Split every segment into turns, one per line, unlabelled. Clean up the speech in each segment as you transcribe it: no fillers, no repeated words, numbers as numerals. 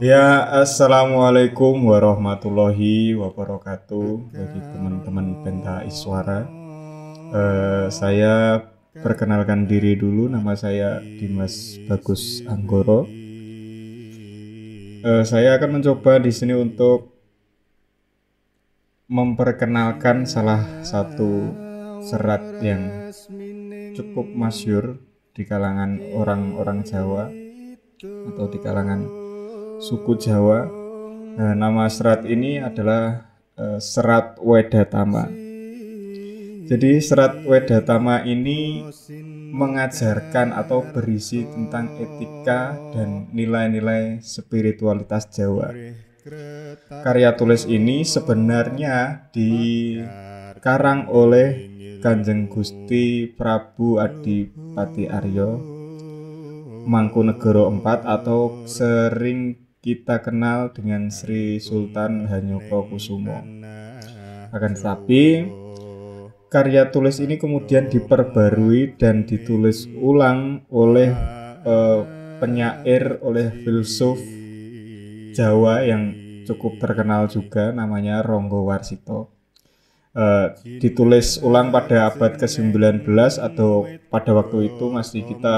Ya, assalamualaikum warahmatullahi wabarakatuh bagi teman-teman Penta Iswara. Saya perkenalkan diri dulu, nama saya Dimas Bagus Anggoro. Saya akan mencoba di sini untuk memperkenalkan salah satu serat yang cukup masyhur di kalangan orang-orang Jawa atau di kalangan suku Jawa. Nama serat ini adalah serat Wedatama. Jadi serat Wedatama ini mengajarkan atau berisi tentang etika dan nilai-nilai spiritualitas Jawa. Karya tulis ini sebenarnya dikarang oleh Kanjeng Gusti Prabu Adipati Arya Mangkunegara IV atau sering kita kenal dengan Sri Sultan Hanyokrokusumo. Akan tetapi, karya tulis ini kemudian diperbarui dan ditulis ulang oleh penyair, oleh filsuf Jawa yang cukup terkenal juga, namanya Ronggo Warsito. Ditulis ulang pada abad ke-19 atau pada waktu itu masih kita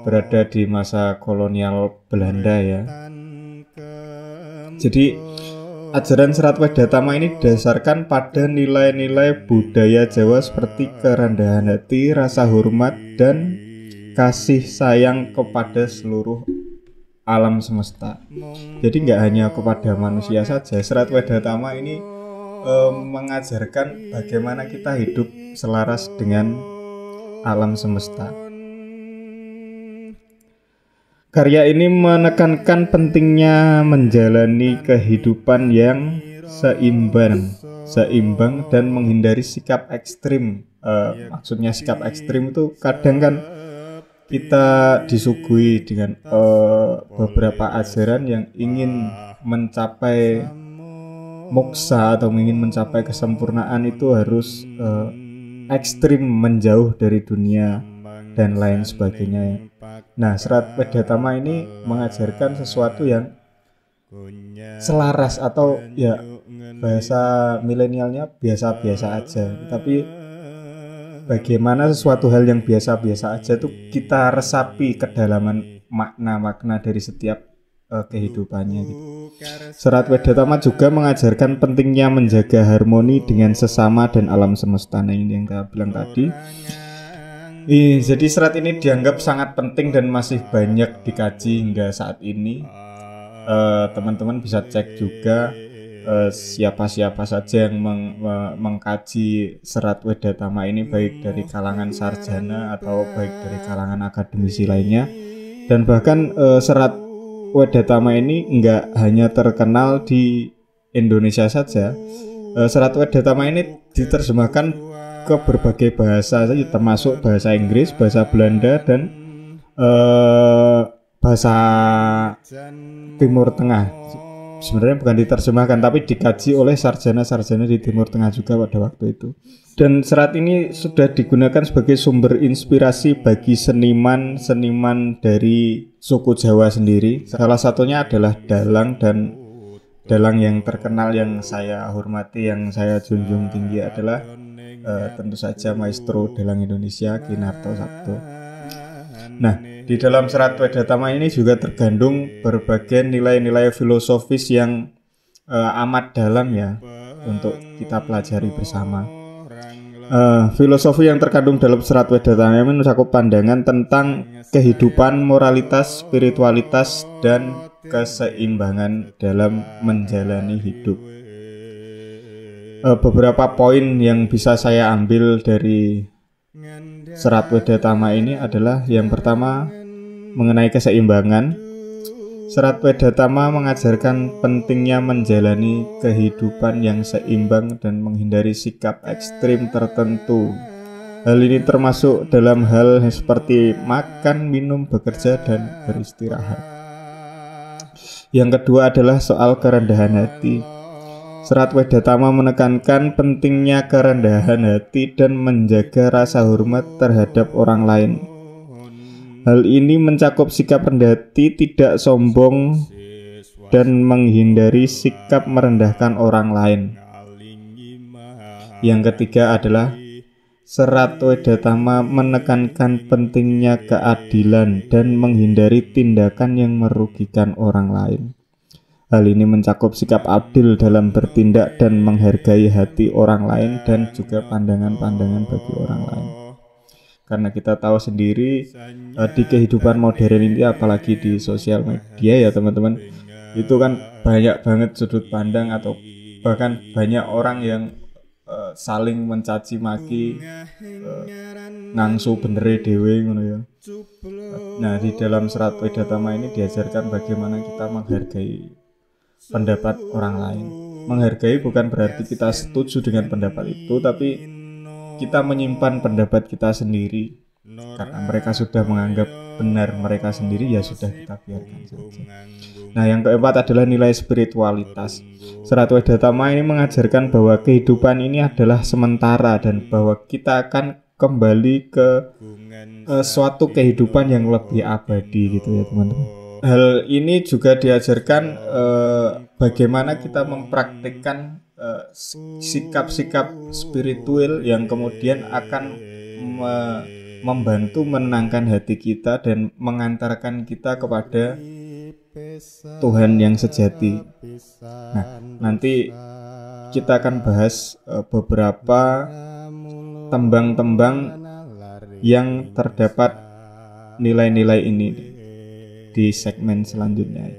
berada di masa kolonial Belanda ya. Jadi ajaran serat Wedatama ini didasarkan pada nilai-nilai budaya Jawa seperti kerendahan hati, rasa hormat, dan kasih sayang kepada seluruh alam semesta. Jadi nggak hanya kepada manusia saja, serat Wedatama ini mengajarkan bagaimana kita hidup selaras dengan alam semesta. Karya ini menekankan pentingnya menjalani kehidupan yang seimbang dan menghindari sikap ekstrim. Maksudnya sikap ekstrim itu kadang kan kita disuguhi dengan beberapa ajaran yang ingin mencapai moksa atau ingin mencapai kesempurnaan itu harus ekstrim, menjauh dari dunia dan lain sebagainya. Nah, serat Wedatama ini mengajarkan sesuatu yang selaras atau ya bahasa milenialnya biasa-biasa aja. Tapi bagaimana sesuatu hal yang biasa-biasa aja itu kita resapi kedalaman makna-makna dari setiap kehidupannya gitu. Serat Wedatama juga mengajarkan pentingnya menjaga harmoni dengan sesama dan alam semesta. Nah, ini yang saya bilang tadi. Jadi serat ini dianggap sangat penting dan masih banyak dikaji hingga saat ini. Teman-teman bisa cek juga siapa-siapa saja yang mengkaji serat Wedatama ini, baik dari kalangan sarjana atau baik dari kalangan akademisi lainnya. Dan bahkan serat Wedatama ini enggak hanya terkenal di Indonesia saja. Serat Wedatama ini diterjemahkan ke berbagai bahasa saja, termasuk bahasa Inggris, bahasa Belanda, dan bahasa Timur Tengah. Sebenarnya bukan diterjemahkan, tapi dikaji oleh sarjana-sarjana di Timur Tengah juga pada waktu itu. Dan serat ini sudah digunakan sebagai sumber inspirasi bagi seniman-seniman dari suku Jawa sendiri. Salah satunya adalah dalang, dan dalang yang terkenal yang saya hormati, yang saya junjung tinggi adalah tentu saja maestro dalang Indonesia Ki Narto Sabto. Nah, di dalam serat Wedatama ini juga tergandung berbagai nilai-nilai filosofis yang amat dalam ya untuk kita pelajari bersama. Filosofi yang terkandung dalam serat Wedatama ini mencakup pandangan tentang kehidupan, moralitas, spiritualitas, dan keseimbangan dalam menjalani hidup. beberapa poin yang bisa saya ambil dari Serat Wedatama ini adalah yang pertama mengenai keseimbangan. Serat Wedatama mengajarkan pentingnya menjalani kehidupan yang seimbang dan menghindari sikap ekstrim tertentu. Hal ini termasuk dalam hal seperti makan, minum, bekerja, dan beristirahat. Yang kedua adalah soal kerendahan hati. Serat Wedatama menekankan pentingnya kerendahan hati dan menjaga rasa hormat terhadap orang lain. Hal ini mencakup sikap rendah hati, tidak sombong, dan menghindari sikap merendahkan orang lain. Yang ketiga adalah Serat Wedatama menekankan pentingnya keadilan dan menghindari tindakan yang merugikan orang lain. Hal ini mencakup sikap adil dalam bertindak dan menghargai hati orang lain dan juga pandangan-pandangan bagi orang lain. Karena kita tahu sendiri di kehidupan modern ini, apalagi di sosial media ya teman-teman, itu kan banyak banget sudut pandang atau bahkan banyak orang yang saling mencaci maki, nangsu benere dhewe ngono ya. Nah, di dalam Serat Wedatama ini diajarkan bagaimana kita menghargai pendapat orang lain. Menghargai bukan berarti kita setuju dengan pendapat itu, tapi kita menyimpan pendapat kita sendiri. Karena mereka sudah menganggap benar mereka sendiri, ya sudah, kita biarkan saja. Nah, yang keempat adalah nilai spiritualitas. Serat Wedatama ini mengajarkan bahwa kehidupan ini adalah sementara dan bahwa kita akan kembali ke suatu kehidupan yang lebih abadi gitu ya teman-teman. Hal ini juga diajarkan bagaimana kita mempraktikkan sikap-sikap spiritual yang kemudian akan membantu menenangkan hati kita dan mengantarkan kita kepada Tuhan yang sejati. Nah, nanti kita akan bahas beberapa tembang-tembang yang terdapat nilai-nilai ini di segmen selanjutnya.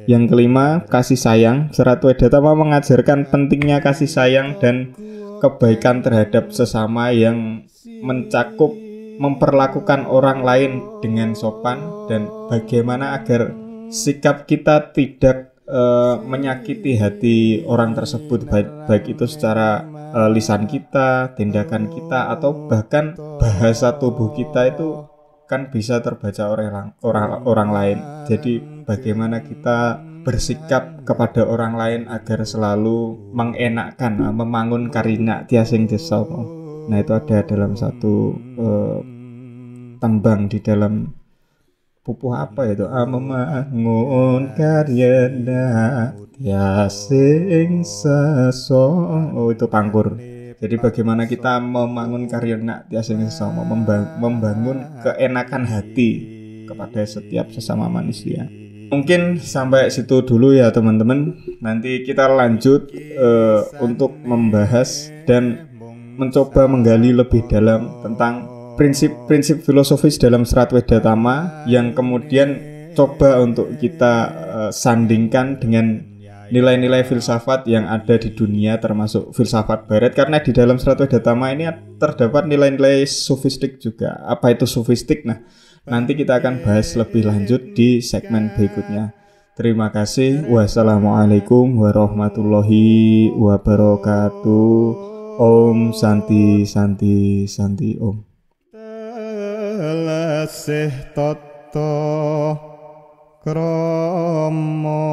Yang kelima, kasih sayang. Serat Wedatama mengajarkan pentingnya kasih sayang dan kebaikan terhadap sesama yang mencakup memperlakukan orang lain dengan sopan dan bagaimana agar sikap kita tidak menyakiti hati orang tersebut, baik itu secara lisan kita, tindakan kita, atau bahkan bahasa tubuh kita itu kan bisa terbaca orang lain. Jadi bagaimana kita bersikap kepada orang lain agar selalu mengenakkan, membangun karina tiasing desa. Nah, itu ada dalam satu tembang di dalam pupuh apa itu, membangun karina tiasing seso. Oh, itu pangkur. Jadi bagaimana kita membangun karya tiasing sesama, membangun keenakan hati kepada setiap sesama manusia. Mungkin sampai situ dulu ya teman-teman. Nanti kita lanjut untuk membahas dan mencoba menggali lebih dalam tentang prinsip-prinsip filosofis dalam Serat Wedatama yang kemudian coba untuk kita sandingkan dengan nilai-nilai filsafat yang ada di dunia, termasuk filsafat barat. Karena di dalam Serat Wedatama ini terdapat nilai-nilai sofistik juga. Apa itu sofistik? Nah, nanti kita akan bahas lebih lanjut di segmen berikutnya. Terima kasih. Wassalamualaikum warahmatullahi wabarakatuh. Om Santi Santi Santi Om. Telasih toto kromo